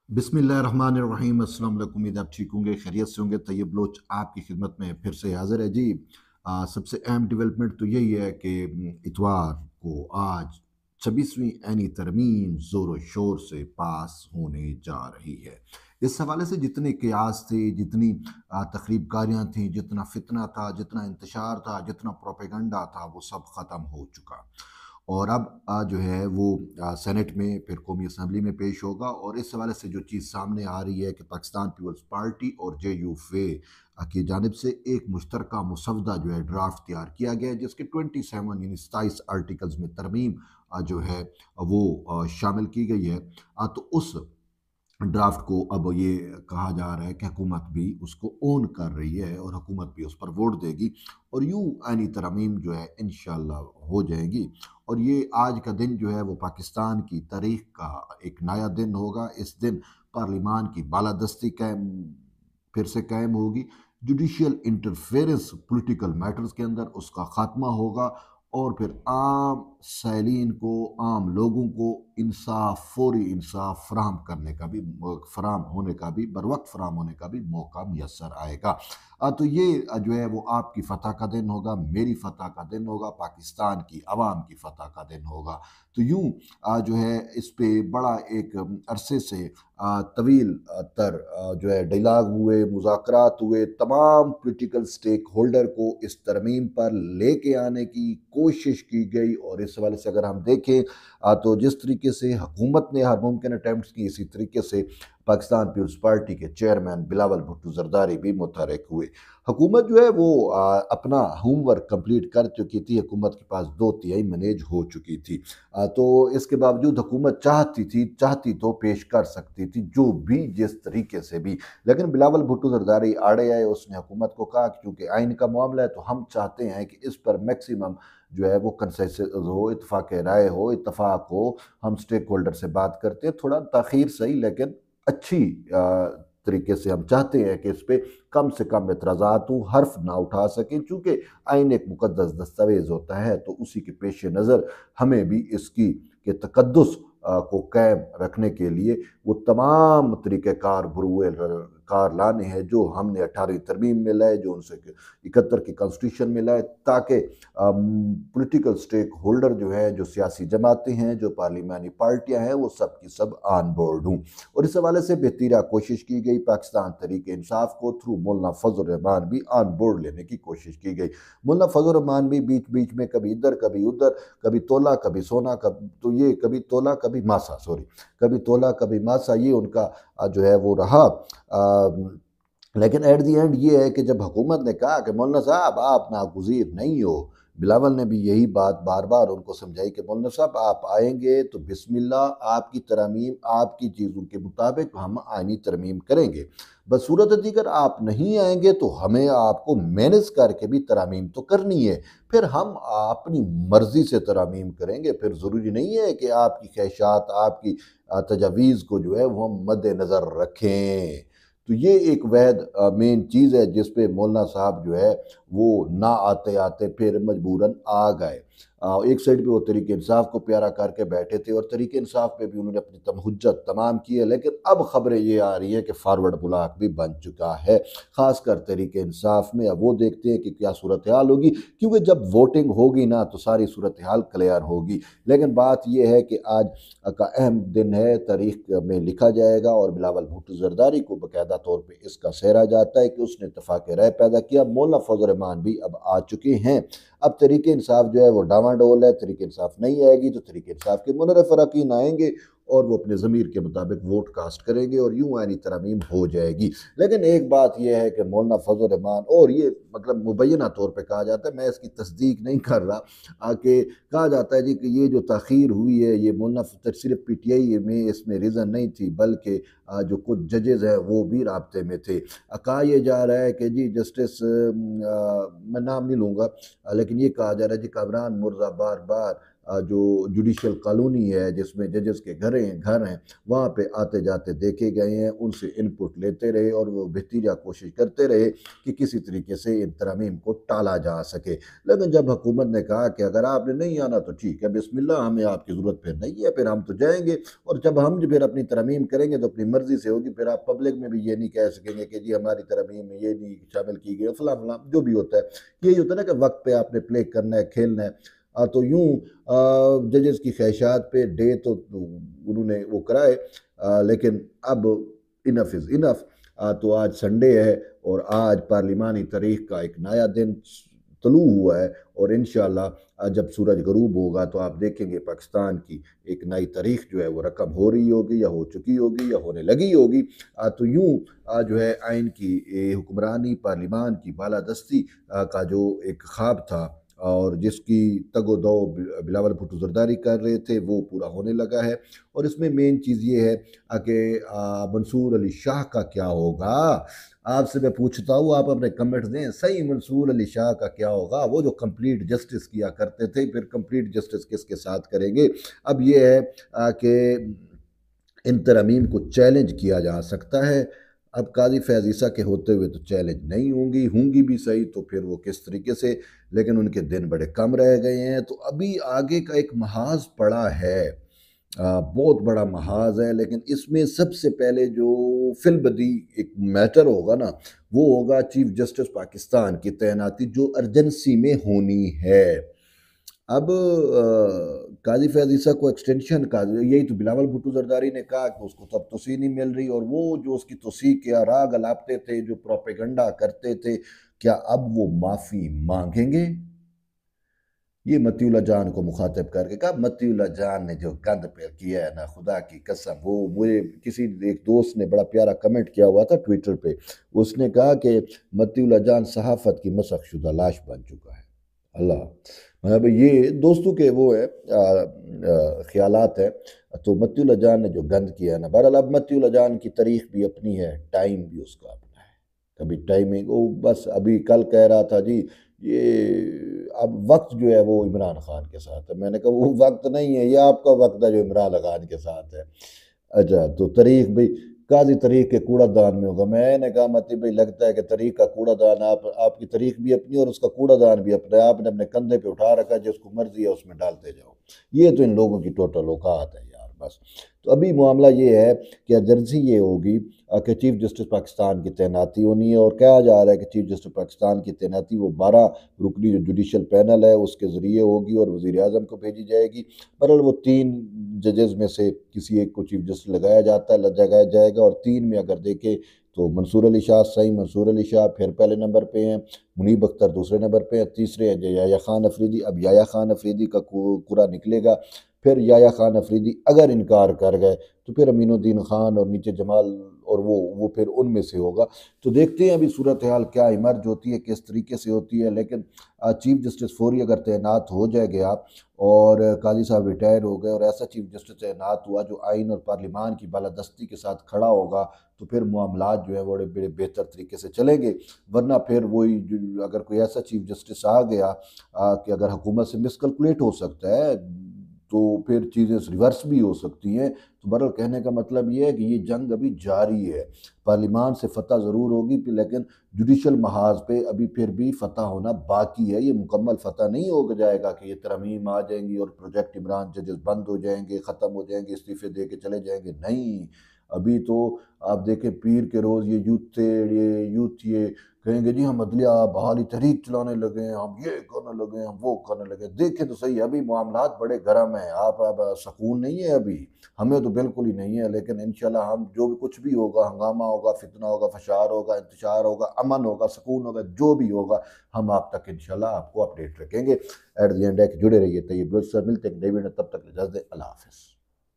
बिस्मिल्लाहिर्रहमानिर्रहीम। अस्सलाम वालेकुम। उम्मीद आप ठीक होंगे, खैरियत से होंगे। तैयब लोच आपकी खिदमत में फिर से हाजिर है जी। सबसे अहम डेवलपमेंट तो यही है कि इतवार को आज 26वीं ऐनी तरमीम ज़ोर शोर से पास होने जा रही है। इस हवाले से जितने कयास थे, जितनी तखरीबकारियाँ थीं, जितना फितना था, जितना इंतशार था, जितना प्रोपेगंडा था, वो सब ख़त्म हो चुका। और अब जो है वो सेनेट में फिर कौमी असम्बली में पेश होगा। और इस हवाले से जो चीज़ सामने आ रही है कि पाकिस्तान पीपल्स पार्टी और JUFA की जानिब से एक मुश्तरका मुसवदा जो है ड्राफ्ट तैयार किया गया है, जिसके 27 यानी 27 आर्टिकल्स में तरमीम जो है वो शामिल की गई है। तो उस ड्राफ्ट को अब ये कहा जा रहा है कि हुकूमत भी उसको ओन कर रही है और हुकूमत भी उस पर वोट देगी और यूं आनी तरमीम जो है इंशाल्लाह हो जाएगी। और ये आज का दिन जो है वो पाकिस्तान की तारीख का एक नया दिन होगा। इस दिन पार्लिमान की बालादस्ती कायम फिर से कायम होगी। जुडिशियल इंटरफेरेंस पॉलिटिकल मैटर्स के अंदर उसका खात्मा होगा और फिर आम साइलिन को, आम लोगों को इंसाफ, फौरी इंसाफ फराहम करने का भी, फराहम होने का भी, बर वक्त फराहम होने का भी मौका मैसर आएगा। तो ये जो है वो आपकी फ़तह का दिन होगा, मेरी फ़तह का दिन होगा, पाकिस्तान की आवाम की फ़तह का दिन होगा। तो यूँ जो है इस पे बड़ा एक अरसे से तवील तर जो है डायलाग हुए, मुज़ाकरात हुए, तमाम पॉलिटिकल स्टेक होल्डर को इस तरमीम पर लेके आने की कोशिश की गई। और इस हवाले से अगर हम देखें तो जिस तरीके से हुकूमत ने हर मुमकिन अटैम्प्ट्स की, इसी तरीके से पाकिस्तान पीपल्स पार्टी के चेयरमैन बिलावल भुट्टो जरदारी भी मुतहरक हुए। हुकूमत जो है वो अपना होमवर्क कंप्लीट कर चुकी थी। हुकूमत के पास 2/3 मैनेज हो चुकी थी। तो इसके बावजूद हुकूमत चाहती तो पेश कर सकती थी, जो भी जिस तरीके से भी। लेकिन बिलावल भुट्टो जरदारी आड़े आए। उसने हुकूमत को कहा कि चूंकि आइन का मामला है तो हम चाहते हैं कि इस पर मैक्सिमम जो है वो कंसेंसस हो, इत्तेफाक राय हो, इत्तेफाक हो। हम स्टेक होल्डर से बात करते हैं, थोड़ा ताखीर सही लेकिन अच्छी तरीके से हम चाहते हैं कि इस पे कम से कम एतराज़ात हो, हर्फ ना उठा सकें। चूँकि आइन एक मुक़द्दस दस्तावेज़ होता है तो उसी के पेश नज़र हमें भी इसकी के तकद्दुस को कायम रखने के लिए वो तमाम तरीक़ेकार बरूए कार लाने हैं जो हमने 18वीं तरमीम में लाए, जो 1971 की कॉन्स्टिट्यूशन में लाए, ताकि पॉलिटिकल स्टेक होल्डर जो है, जो सियासी जमातें हैं, जो पार्लिमानी पार्टियां हैं, वो सब की सब ऑन बोर्ड हों। और इस हवाले से बेहतरीन कोशिश की गई। पाकिस्तान तहरीक इंसाफ को थ्रू मौलाना फजल रहमान भी ऑन बोर्ड लेने की कोशिश की गई। मौलाना फजल रहमान भी बीच बीच में कभी इधर कभी उधर, कभी तोला कभी सोना, कभी तो ये कभी तोला कभी मासा, सॉरी, कभी तोला कभी मासा, ये उनका जो है वो रहा। लेकिन एट दी एंड ये है कि जब हुकूमत ने कहा कि मौलाना साहब आप नागुज़ीर नहीं हो, बिलावल ने भी यही बात बार बार उनको समझाई कि मौलाना साहब आप आएंगे तो बिस्मिल्लाह, आपकी तरमीम आपकी चीज़ों के मुताबिक हम आइनी तरमीम करेंगे। बसूरत दीगर आप नहीं आएंगे तो हमें आपको मैनेज करके भी तरमीम तो करनी है। फिर हम अपनी मर्जी से तरमीम करेंगे। फिर ज़रूरी नहीं है कि आपकी ख्वाहिशात, आपकी तजावीज़ को जो है वो हम मद्देनज़र रखें। तो ये एक वहद मेन चीज़ है जिस पे मौलाना साहब जो है वो ना आते आते फिर मजबूरन आ गए। एक साइड पे वो तरीके इंसाफ को प्यारा करके बैठे थे और तरीके इंसाफ पे भी उन्होंने अपनी हुज्जत तमाम की है। लेकिन अब खबरें ये आ रही है कि फारवर्ड ब्लॉक भी बन चुका है, खासकर तरीके इंसाफ में। अब वो देखते हैं कि क्या सूरत हाल होगी, क्योंकि जब वोटिंग होगी ना तो सारी सूरत हाल क्लियर होगी। लेकिन बात यह है कि आज का अहम दिन है, तारीख में लिखा जाएगा और बिलावल भुट्टो जरदारी को बाकायदा तौर पर इसका सहरा जाता है कि उसने इत्तेफाक राय पैदा किया। मौलाना फजल रहमान भी अब आ चुके हैं। अब तरीके इंसाफ जो है वो डामाडोल है। तरीके इंसाफ नहीं आएगी तो तरीके इंसाफ के मुनरफ अरकान आएंगे और वो अपने ज़मीर के मुताबिक वोट कास्ट करेंगे और यूं आनी तरमीम हो जाएगी। लेकिन एक बात यह है कि मौलाना फजल रहमान, और ये मतलब मुबैना तौर पर कहा जाता है, मैं इसकी तस्दीक नहीं कर रहा, कि कहा जाता है जी कि ये जो तखीर हुई है ये मौलाना सिर्फ PTI में इसमें रीज़न नहीं थी, बल्कि जो कुछ जजेज़ हैं वो भी राब्ते में थे। कहा यह जा रहा है कि जी जस्टिस, मैं नाम नहीं लूँगा, लेकिन ये कहा जा रहा है जी कामरान मुर्जा बार बार जो जुडिशल कॉलोनी है जिसमें जजेस के घर हैं, वहाँ पे आते जाते देखे गए हैं, उनसे इनपुट लेते रहे और वो बेहतरीन कोशिश करते रहे कि किसी तरीके से इन तरमीम को टाला जा सके। लेकिन जब हुकूमत ने कहा कि अगर आपने नहीं आना तो ठीक है, बिस्मिल्लाह, हमें आपकी ज़रूरत फिर नहीं है, फिर हम तो जाएँगे और जब हम जो फिर अपनी तरमीम करेंगे तो अपनी मर्ज़ी से होगी, फिर आप पब्लिक में भी ये नहीं कह सकेंगे कि जी हमारी तरमीम में ये नहीं शामिल की गई, फलाँ-फलाँ जो भी होता है। यही होता है ना कि वक़्त पे आपने प्ले करना है, खेलना है। तो यूँ जजेस की ख़्वाहिशात पे डे तो उन्होंने वो कराए, लेकिन अब इनफ़ इज़ इनफ़। तो आज संडे है और आज पार्लिमानी तारीख़ का एक नया दिन तुलू हुआ है और इंशाअल्लाह जब सूरज गरूब होगा तो आप देखेंगे पाकिस्तान की एक नई तारीख़ जो है वो रकम हो रही होगी या हो चुकी होगी या होने लगी होगी। तो यूँ जो है आइन की हुक्मरानी, पार्लिमान की बालादस्ती का जो एक ख्वाब था और जिसकी तगो-दो बिलावल भुट्टो ज़रदारी कर रहे थे, वो पूरा होने लगा है। और इसमें मेन चीज़ ये है कि मंसूर अली शाह का क्या होगा? आपसे मैं पूछता हूँ, आप अपने कमेंट्स दें, सही मंसूर अली शाह का क्या होगा? वो जो कंप्लीट जस्टिस किया करते थे, फिर कंप्लीट जस्टिस किसके साथ करेंगे? अब ये है कि इन तरमीम को चैलेंज किया जा सकता है। अब काज़ी फैज़ ईसा के होते हुए तो चैलेंज नहीं होंगी, होंगी भी सही तो फिर वो किस तरीके से, लेकिन उनके दिन बड़े कम रह गए हैं। तो अभी आगे का एक महाज़ पड़ा है, बहुत बड़ा महाज़ है, लेकिन इसमें सबसे पहले जो फिलबदी एक मैटर होगा ना, वो होगा चीफ जस्टिस पाकिस्तान की तैनाती जो अर्जेंसी में होनी है। अब काज़ी फैज़ ईसा को एक्सटेंशन का यही तो बिलावल भुट्टो ज़रदारी ने कहा कि उसको तब तोसी नहीं मिल रही और वो जो उसकी तोसी के राग अलापते थे, जो प्रोपेगेंडा करते थे, क्या अब वो माफ़ी माँगेंगे? ये मतीउल्लाह जान को मुखातिब करके कहा, मतीउल्लाह जान ने जो गंद पे किया है ना, खुदा की कसम, वो मुझे किसी एक दोस्त ने बड़ा प्यारा कमेंट किया हुआ था ट्विटर पे। उसने कहा कि मतीउल्लाह जान सहाफ़त की मसख़ शुदा लाश बन चुका है। अल्लाह! मतलब ये दोस्तों के वो है ख़्यालात हैं। तो मतीउल्लाह जान ने जो गंद किया है ना, बहरहाल अब मतीउल्लाह जान की तारीख़ भी अपनी है, टाइम भी उसका अपना है। कभी टाइमिंग वो बस अभी कल कह रहा था जी, ये अब वक़्त जो है वो इमरान खान के साथ है। मैंने कहा वो वक़्त नहीं है, ये आपका वक़्त है जो इमरान खान के साथ है। अच्छा, तो तारीख़ भई काज़ी तारीख़ के कूड़ादान में होगा। मैंने कहा मती भाई लगता है कि तारीख़ का कूड़ादान आपकी तारीख़ भी अपनी और उसका कूड़ादान भी अपना है। आपने अपने कंधे पे उठा रखा है, जिसको मर्ज़ी है उसमें डालते जाओ। ये तो इन लोगों की टोटल औकात है यार बस। तो अभी मामला ये है कि अर्जेंसी ये होगी कि चीफ जस्टिस पाकिस्तान की तैनाती होनी है और कहा जा रहा है कि चीफ जस्टिस पाकिस्तान की तैनाती वो 12 रुकनी जो जुडिशल पैनल है उसके ज़रिए होगी और वज़ीर-ए-आज़म को भेजी जाएगी। बहरहाल वो 3 जजेस में से किसी एक को चीफ जस्टिस लगाया जाएगा और 3 में अगर देखें तो मंसूर अली शाह, सही मंसूर अली शाह फिर पहले नंबर पे हैं, मुनीब अख्तर दूसरे नंबर पे हैं, तीसरे हैं याह्या खान अफरीदी। अब याह्या खान अफरीदी का कूड़ा निकलेगा, फिर याह्या खान अफरीदी अगर इनकार कर गए तो फिर अमीनुद्दीन खान और नीचे जमाल और वो फिर उनमें से होगा। तो देखते हैं अभी सूरत हाल क्या इमर्ज होती है, किस तरीके से होती है। लेकिन चीफ जस्टिस फौरी अगर तैनात हो जाएगा और काजी साहब रिटायर हो गए और ऐसा चीफ जस्टिस तैनात हुआ जो आइन और पार्लिमान की बालादस्ती के साथ खड़ा होगा, तो फिर मामलात जो है बड़े बड़े बेहतर तरीके से चलेंगे। वरना फिर वही अगर कोई ऐसा चीफ जस्टिस आ गया कि अगर हुकूमत से मिसकैलकुलेट हो सकता है, तो फिर चीज़ें रिवर्स भी हो सकती हैं। तो बहरहाल कहने का मतलब ये है कि ये जंग अभी जारी है। पार्लिमान से फ़तह ज़रूर होगी लेकिन जुडिशल महाज़ पे अभी फिर भी फ़तह होना बाकी है। ये मुकम्मल फ़तह नहीं हो जाएगा कि ये तरमीम आ जाएँगी और प्रोजेक्ट इमरान जजेस बंद हो जाएँगे, ख़त्म हो जाएँगे, इस्तीफ़े दे के चले जाएँगे। नहीं, अभी तो आप देखें पीर के रोज़ ये कहेंगे जी हम अदलिया बहाली तहरीक चलाने लगे हैं, हम ये करने लगे हैं, हम वो करने लगे हैं। देखें तो सही अभी मामलात बड़े गर्म हैं। आप अब सुकून नहीं है अभी, हमें तो बिल्कुल ही नहीं है। लेकिन इंशाल्लाह हम जो भी कुछ भी होगा, हंगामा होगा, फितना होगा, फशार होगा, इंतशार होगा, अमन होगा, सुकून होगा, जो भी होगा हम आप तक इंशाल्लाह आपको अपडेट रखेंगे। एट द एंड है कि जुड़े रहिए। तैयब, मिलते हैं नई वीडियो, तब तक इजाज़त दें। अल्लाह हाफ़िज़।